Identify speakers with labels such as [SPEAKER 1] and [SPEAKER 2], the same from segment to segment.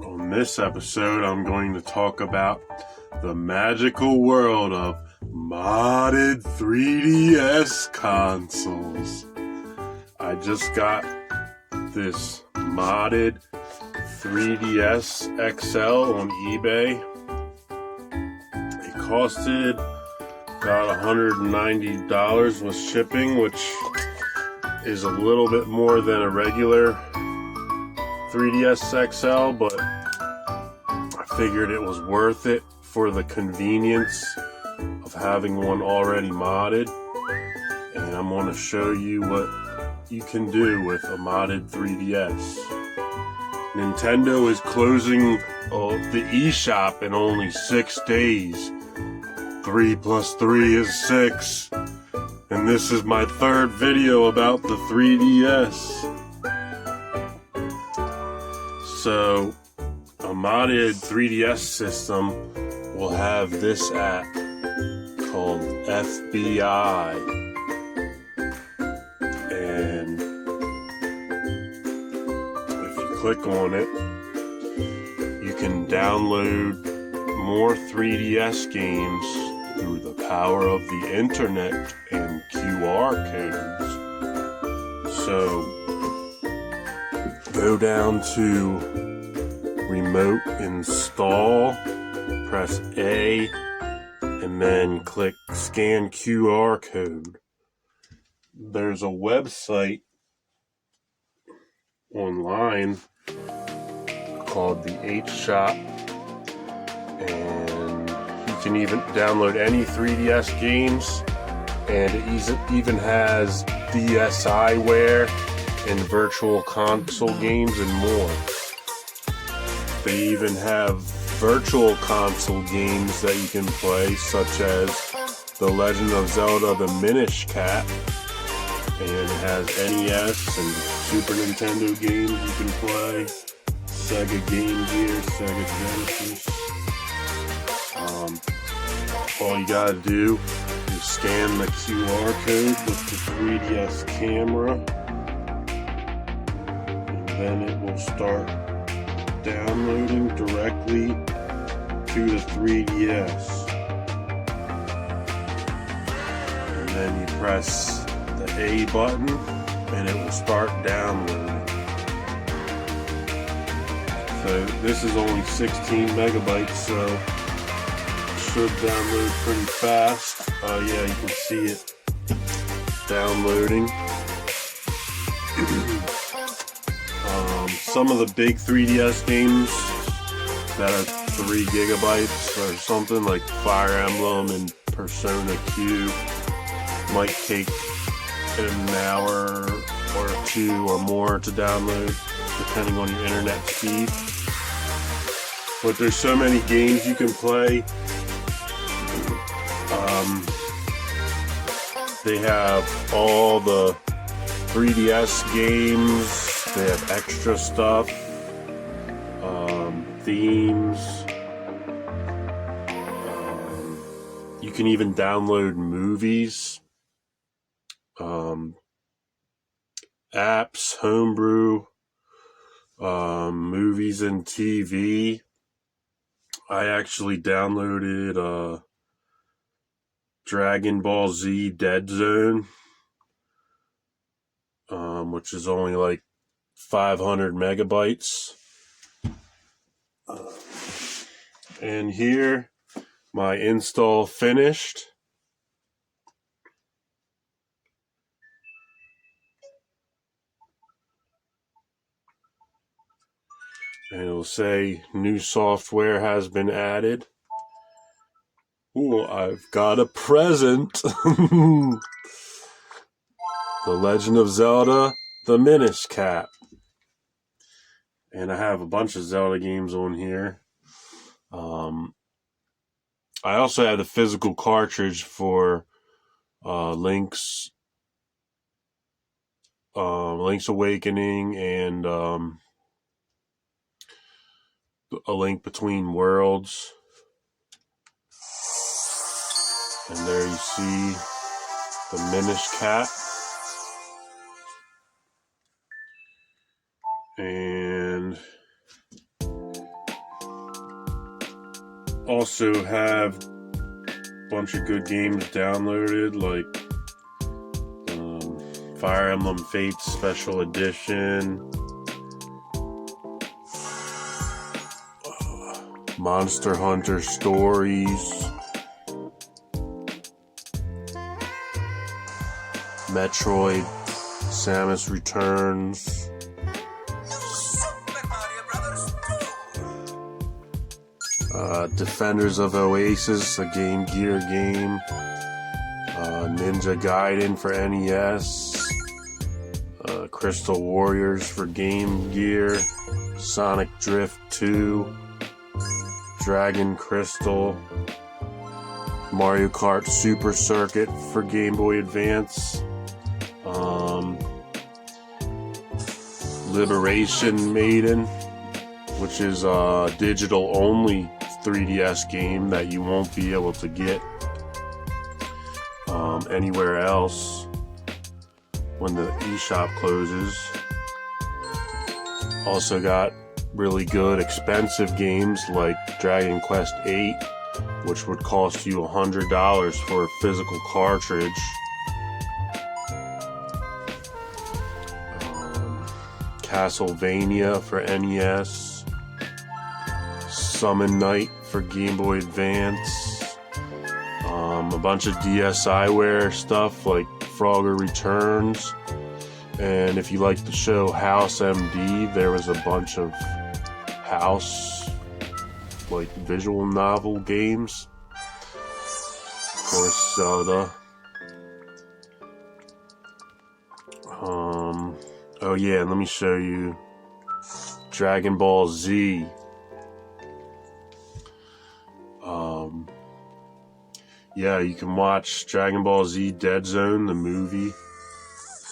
[SPEAKER 1] On this episode, I'm going to talk about the magical world of modded 3DS consoles. I just got this modded 3DS XL on eBay. It costed about $190 with shipping, which is a little bit more than a regular 3DS XL, but I figured it was worth it for the convenience of having one already modded. And I'm going to show you what you can do with a modded 3DS. Nintendo is closing the eShop in only 6 days. 3 plus 3 is 6. And this is my third video about the 3DS. So, a modded 3DS system will have this app called FBI. And if you click on it, you can download more 3DS games through the power of the internet and QR codes. So, go down to remote install, press A, and then click scan QR code. There's a website online called the Eshop, and you can even download any 3DS games, and it even has DSiWare and virtual console games and more. They even have virtual console games that you can play, such as The Legend of Zelda, the Minish Cap, and it has NES and Super Nintendo games you can play, Sega Game Gear, Sega Genesis. All you gotta do is scan the QR code with the 3DS camera, then it will start downloading directly to the 3DS. And then you press the A button and it will start downloading. So this is only 16 megabytes, so it should download pretty fast. Yeah, you can see it downloading. Some of the big 3DS games that are 3 gigabytes or something, like Fire Emblem and Persona Q, might take an hour or 2 or more to download, depending on your internet speed. But there's so many games you can play. They have all the 3DS games. They have extra stuff, themes. You can even download movies, apps, homebrew, movies and TV. I actually downloaded Dragon Ball Z Dead Zone, which is only like 500 megabytes. And here, my install finished. And it'll say new software has been added. Ooh, I've got a present. The Legend of Zelda, the Minish Cap. And I have a bunch of Zelda games on here. I also have the physical cartridge for Link's Awakening and A Link Between Worlds. And there you see the Minish Cap. And also have a bunch of good games downloaded, like Fire Emblem Fates Special Edition, Monster Hunter Stories, Metroid Samus Returns, Defenders of Oasis, a Game Gear game, Ninja Gaiden for NES, Crystal Warriors for Game Gear, Sonic Drift 2, Dragon Crystal, Mario Kart Super Circuit for Game Boy Advance, Liberation Maiden, which is a digital only 3DS game that you won't be able to get anywhere else when the eShop closes. Also got really good expensive games like Dragon Quest VIII, which would cost you $100 for a physical cartridge. Castlevania for NES, Summon Night for Game Boy Advance, a bunch of DSiWare stuff like Frogger Returns, and if you like the show House MD, there was a bunch of House like visual novel games. Of course, Zelda. Oh yeah, let me show you Dragon Ball Z. Yeah, you can watch Dragon Ball Z Dead Zone, the movie,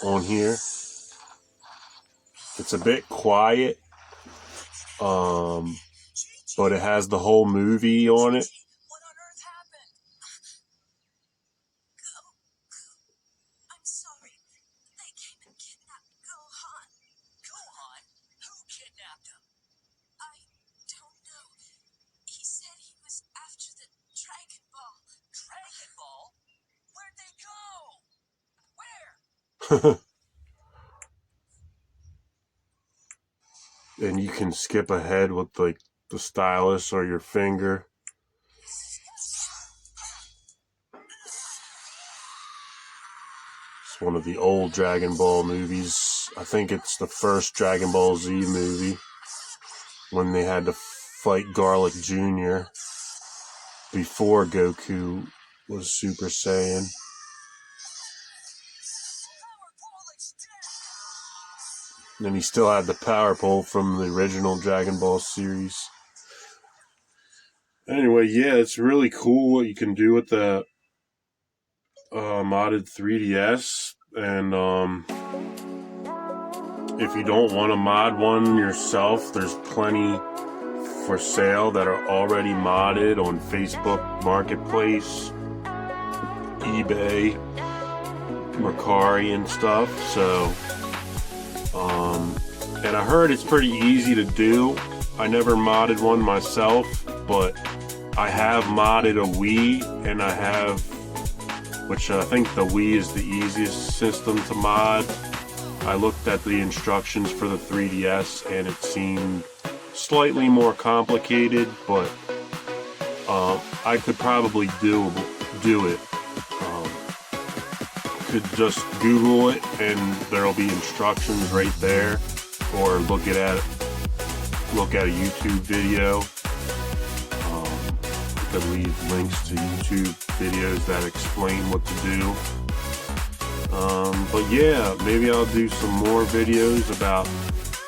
[SPEAKER 1] on here. It's a bit quiet, but it has the whole movie on it.
[SPEAKER 2] What on earth happened? I'm sorry. They came and kidnapped Gohan. Gohan? Who kidnapped him? I don't know. He said he was after the Dragon Ball. Dragon Ball? Where'd they go? Where?
[SPEAKER 1] And you can skip ahead with like the stylus or your finger. It's one of the old Dragon Ball movies. I think it's the first Dragon Ball Z movie when they had to fight Garlic Jr. before Goku was Super Saiyan. And he still had the power pole from the original Dragon Ball series. Anyway, yeah, it's really cool what you can do with the modded 3DS. And if you don't want to mod one yourself, there's plenty for sale that are already modded on Facebook Marketplace, eBay, Mercari, and stuff. So, and I heard it's pretty easy to do. I never modded one myself, but I have modded a Wii, and I have, which I think the Wii is the easiest system to mod. I looked at the instructions for the 3DS, and it seemed slightly more complicated, but I could probably do it. Could just Google it and there'll be instructions right there, or look at a YouTube video. I could leave links to YouTube videos that explain what to do. But yeah, maybe I'll do some more videos about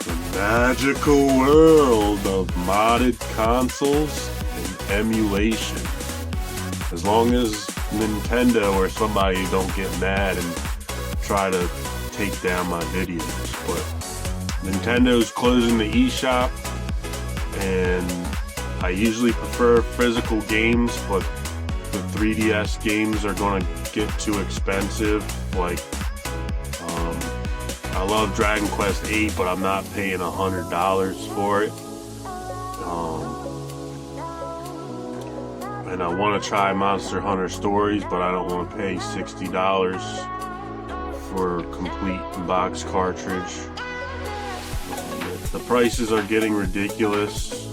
[SPEAKER 1] the magical world of modded consoles and emulation. As long as Nintendo or somebody don't get mad and try to take down my videos. But Nintendo's closing the eShop, and I usually prefer physical games, but the 3DS games are going to get too expensive. Like, I love Dragon Quest VIII, but I'm not paying $100 for it. and I want to try Monster Hunter Stories, but I don't want to pay $60 for a complete box cartridge. The prices are getting ridiculous.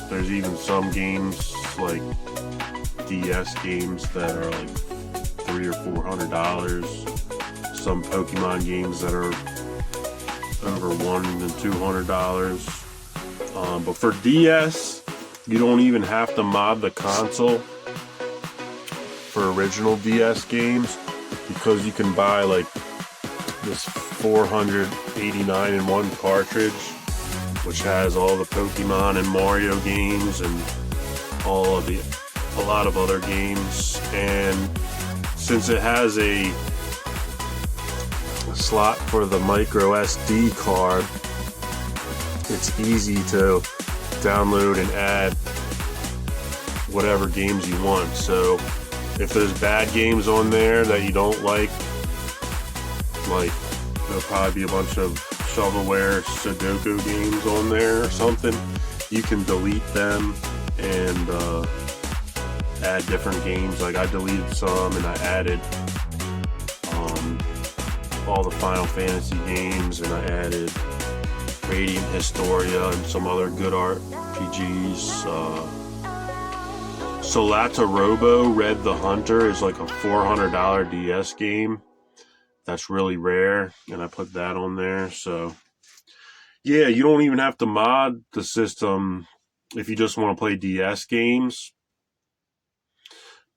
[SPEAKER 1] There's even some games like DS games that are like $300 or $400. Some Pokemon games that are over $100 to $200. But for DS, you don't even have to mod the console for original DS games, because you can buy like this 489-in-1 cartridge, which has all the Pokemon and Mario games and a lot of other games. And since it has a slot for the micro SD card, it's easy to download and add whatever games you want. So if there's bad games on there that you don't like there'll probably be a bunch of shovelware Sudoku games on there or something, you can delete them and add different games. Like I deleted some and I added all the Final Fantasy games, and I added Radiant Historia and some other good RPGs. Solata Robo Red the Hunter is like a $400 DS game. That's really rare, and I put that on there. So yeah, you don't even have to mod the system if you just want to play DS games.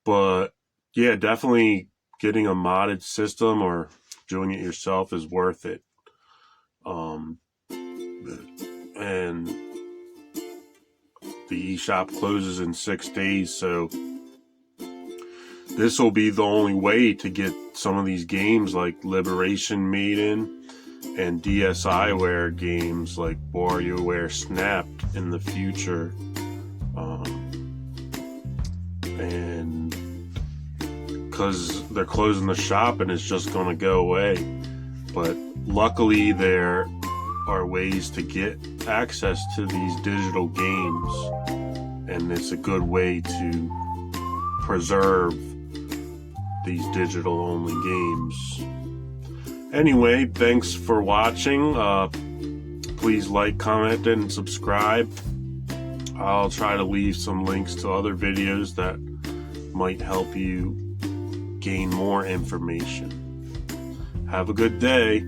[SPEAKER 1] But yeah, definitely getting a modded system or doing it yourself is worth it. And the eShop closes in 6 days, so this will be the only way to get some of these games like Liberation Maiden and DSiWare games like WarioWare Snapped in the future. And because they're closing the shop and it's just going to go away. But luckily there are ways to get access to these digital games, and it's a good way to preserve these digital only games. Anyway, thanks for watching. Please like, comment, and subscribe. I'll try to leave some links to other videos that might help you gain more information. Have a good day.